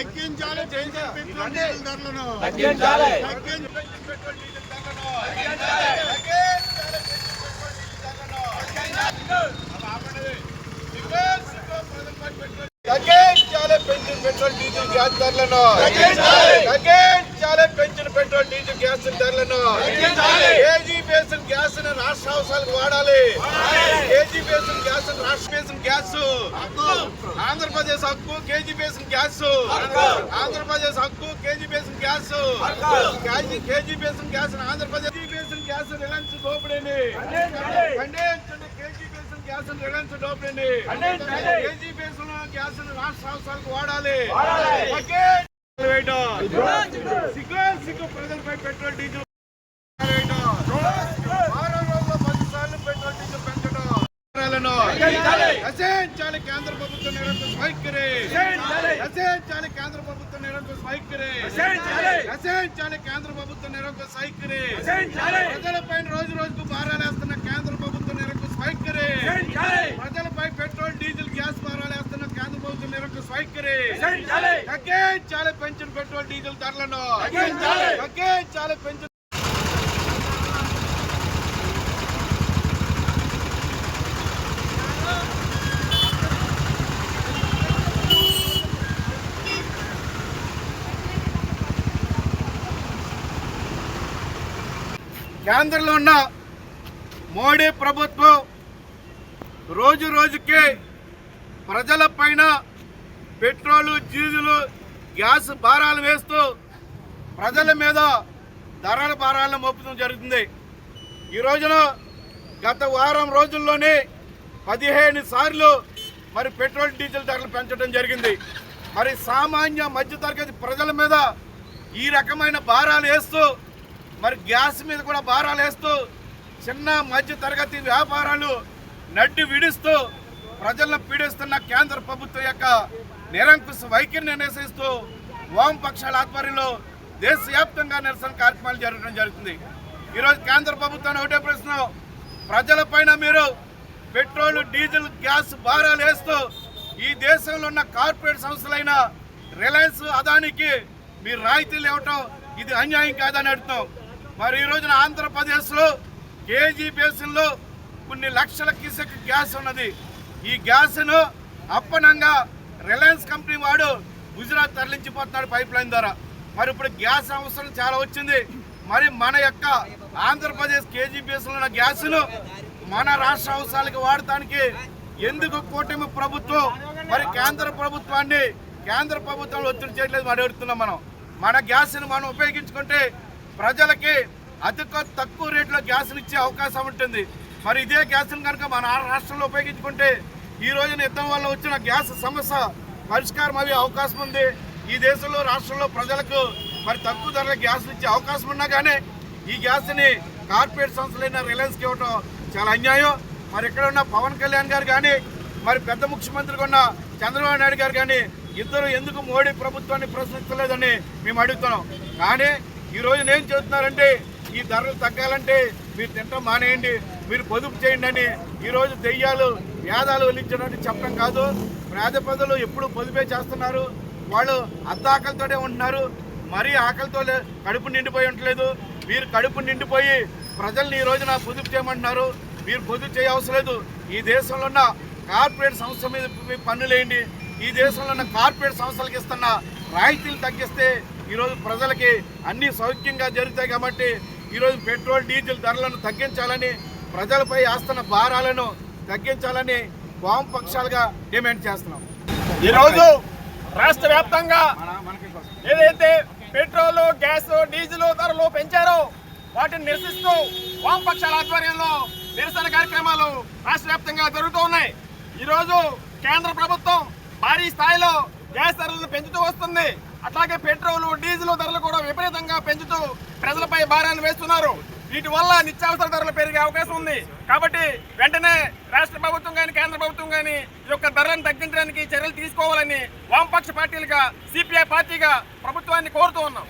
తగ్గించాలి petrol diesel ధరలను తగ్గించాలి పెట్రోల్ డీజిల్ గ్యాస్ ధరలను తగ్గించాలి పెట్రోల్ డీజిల్ గ్యాస్ ధరలను కేజీ బేసిన్ గ్యాస్ రాష్ట్ర అవసరాలకు వాడాలి కేజీ బేసిన్ గ్యాస్ రాష్ట్ర బేసిన్ గ్యాస్ ఆంధ్రప్రదేశ్ హక్కు కేజీ బేసిన్ గ్యాస్ ఆంధ్రప్రదేశ్ హక్కు KG basin gas KG basin gas Andhra Pradesh basin gas Reliance దోపిడీని ఖండించండి కేజీ బేసిన్ గ్యాస్ రిలయన్స్ దోపిడీని కేజీ బేసిన్ గ్యాస్ రాష్ట్ర అవసరాలకు వాడాలి సిగ్గు ప్రజలపై పెట్రోల్ డీజిల్ వారం రోజుల్లో 10 సార్లు పెట్రోల్ డీజిల్ పెంచడం నశించాలి కేంద్ర ప్రభుత్వం నిరంకుశ వైఖరి నశించాలి కేంద్ర ప్రభుత్వం నిరంకుశ వైఖరి నశించాలి కేంద్ర ప్రభుత్వం నిరంకుశ వైఖరి ప్రజలపైన రోజు రోజుకు భారాలేస్తున్న కేంద్ర ప్రభుత్వం నిరంకుశ వైఖరి ప్రజలపై పెట్రోల్ డీజిల్ గ్యాస్ భారాలేస్తున్న కేంద్ర ప్రభుత్వం నిరంకుశ వైఖరి తగ్గించాలి పెంచిన పెట్రోల్ డీజిల్ ధరలను తగ్గించాలి పెంచిన కేంద్రంలో ఉన్న మోడీ ప్రభుత్వం రోజు రోజుకి ప్రజల పైన పెట్రోలు డీజిల్ గ్యాస్ భారాలు వేస్తూ ప్రజల మీద ధరల భారాలను మోపడం జరుగుతుంది. ఈ రోజున గత వారం రోజుల్లోనే 15 సార్లు మరి పెట్రోల్ డీజిల్ ధరలు పెంచడం జరిగింది. మరి సామాన్య మధ్యతరగతి ప్రజల మీద ఈ రకమైన భారాలు వేస్తూ మరి గ్యాస్ మీద కూడా భారాలు వేస్తూ చిన్న మధ్య తరగతి వ్యాపారాలు నడ్డి విడుస్తూ ప్రజలను పీడిస్తున్న కేంద్ర ప్రభుత్వం యొక్క నిరంకుశ వైఖరిని నిరసిస్తూ వామపక్షాల ఆధ్వర్యంలో దేశవ్యాప్తంగా నిరసన కార్యక్రమాలు జరగడం జరుగుతుంది. ఈరోజు కేంద్ర ప్రభుత్వాన్ని ఒకటే ప్రశ్న, ప్రజలపైన మీరు పెట్రోల్ డీజిల్ గ్యాస్ భారాలు వేస్తూ ఈ దేశంలో ఉన్న కార్పొరేట్ సంస్థలైన రిలయన్స్ అదానికి మీరు రాయితీలు ఇవ్వటం ఇది అన్యాయం కాదని అడుగుతాం. మరి ఈ రోజున ఆంధ్రప్రదేశ్లో కేజీ బేసిన్లో కొన్ని లక్షల క్యూసెక్ గ్యాస్ ఉన్నది. ఈ గ్యాస్ను అప్పనంగా రిలయన్స్ కంపెనీ వాడు గుజరాత్ తరలించిపోతున్నాడు పైప్ లైన్ ద్వారా. మరి ఇప్పుడు గ్యాస్ అవసరం చాలా వచ్చింది. మరి మన యొక్క ఆంధ్రప్రదేశ్ కేజీ బేసిన్లో ఉన్న గ్యాస్ను మన రాష్ట్ర అవసరాలకు వాడటానికి ఎందుకు కూటమి ప్రభుత్వం మరి కేంద్ర ప్రభుత్వాన్ని ఒత్తిడి చేయట్లేదు మరి అడుగుతున్నాం. మన గ్యాస్ను మనం ఉపయోగించుకుంటే ప్రజలకి తక్కువ రేట్లో గ్యాస్ని ఇచ్చే అవకాశం ఉంటుంది. మరి ఇదే గ్యాస్ని కనుక మన రాష్ట్రంలో ఉపయోగించుకుంటే ఈ రోజున యుద్ధం వల్ల వచ్చిన గ్యాస్ సమస్య పరిష్కారం అయ్యే అవకాశం ఉంది. ఈ దేశంలో రాష్ట్రంలో ప్రజలకు మరి తక్కువ ధరల గ్యాస్ ఇచ్చే అవకాశం ఉన్నా కానీ ఈ గ్యాస్ని కార్పొరేట్ సంస్థలైన రిలయన్స్కి ఇవ్వటం చాలా అన్యాయం. మరి ఇక్కడ ఉన్న పవన్ కళ్యాణ్ గారు కానీ మరి పెద్ద ముఖ్యమంత్రిగా ఉన్న చంద్రబాబు నాయుడు గారు కానీ ఇద్దరు ఎందుకు మోడీ ప్రభుత్వాన్ని ప్రశ్నించలేదని మేము అడుగుతున్నాం. కానీ ఈరోజు ఏం చెబుతున్నారంటే ఈ ధరలు తగ్గాలంటే మీరు తింటాం మానేయండి, మీరు పొదుపు చేయండి అని ఈరోజు దెయ్యాలు వేదాలు వెలించడానికి చెప్పడం కాదు. పేద ప్రజలు ఎప్పుడు పొదుపే చేస్తున్నారు. వాళ్ళు అర్ధాకలితోనే ఉంటున్నారు. మరీ ఆకలితో కడుపు నిండిపోయి ఉండలేదు. మీరు కడుపు నిండిపోయి ప్రజల్ని ఈ రోజున పొదుపు చేయమంటున్నారు. మీరు పొదుపు చేయ అవసరం లేదు. ఈ దేశంలో ఉన్న కార్పొరేట్ సంస్థ మీద పన్నులేయండి. ఈ దేశంలో ఉన్న కార్పొరేట్ సంస్థలకు ఇస్తున్న రాయితీలు తగ్గిస్తే ఈరోజు ప్రజలకి అన్ని సౌఖ్యంగా జరుగుతాయి. కాబట్టి ఈరోజు పెట్రోల్ డీజిల్ ధరలను తగ్గించాలని, ప్రజలపై వేస్తున్న భారాలను తగ్గించాలని వామపక్షాలుగా డిమాండ్ చేస్తున్నాం. ఈరోజు రాష్ట్ర వ్యాప్తంగా ఏదైతే పెట్రోల్, గ్యాస్, డీజిల్ ధరలు పెంచారో వాటిని నిరసిస్తూ వామపక్షాల ఆధ్వర్యంలో నిరసన కార్యక్రమాలు రాష్ట్ర వ్యాప్తంగా జరుగుతూ ఉన్నాయి. ఈరోజు కేంద్ర ప్రభుత్వం భారీ స్థాయిలో గ్యాస్ ధరలను పెంచుతూ వస్తుంది. అట్లాగే పెట్రోల్, డీజిల్ ధరలు కూడా విపరీతంగా పెంచుతూ ప్రజలపై భారాన్ని వేస్తున్నారు. వీటి వల్ల నిత్యావసర ధరలు పెరిగే అవకాశం ఉంది. కాబట్టి వెంటనే రాష్ట్ర ప్రభుత్వం కానీ కేంద్ర ప్రభుత్వం కానీ ఈ యొక్క ధరలను తగ్గించడానికి చర్యలు తీసుకోవాలని వామపక్ష పార్టీలుగా సిపిఐ పార్టీగా ప్రభుత్వాన్ని కోరుతూ ఉన్నాం.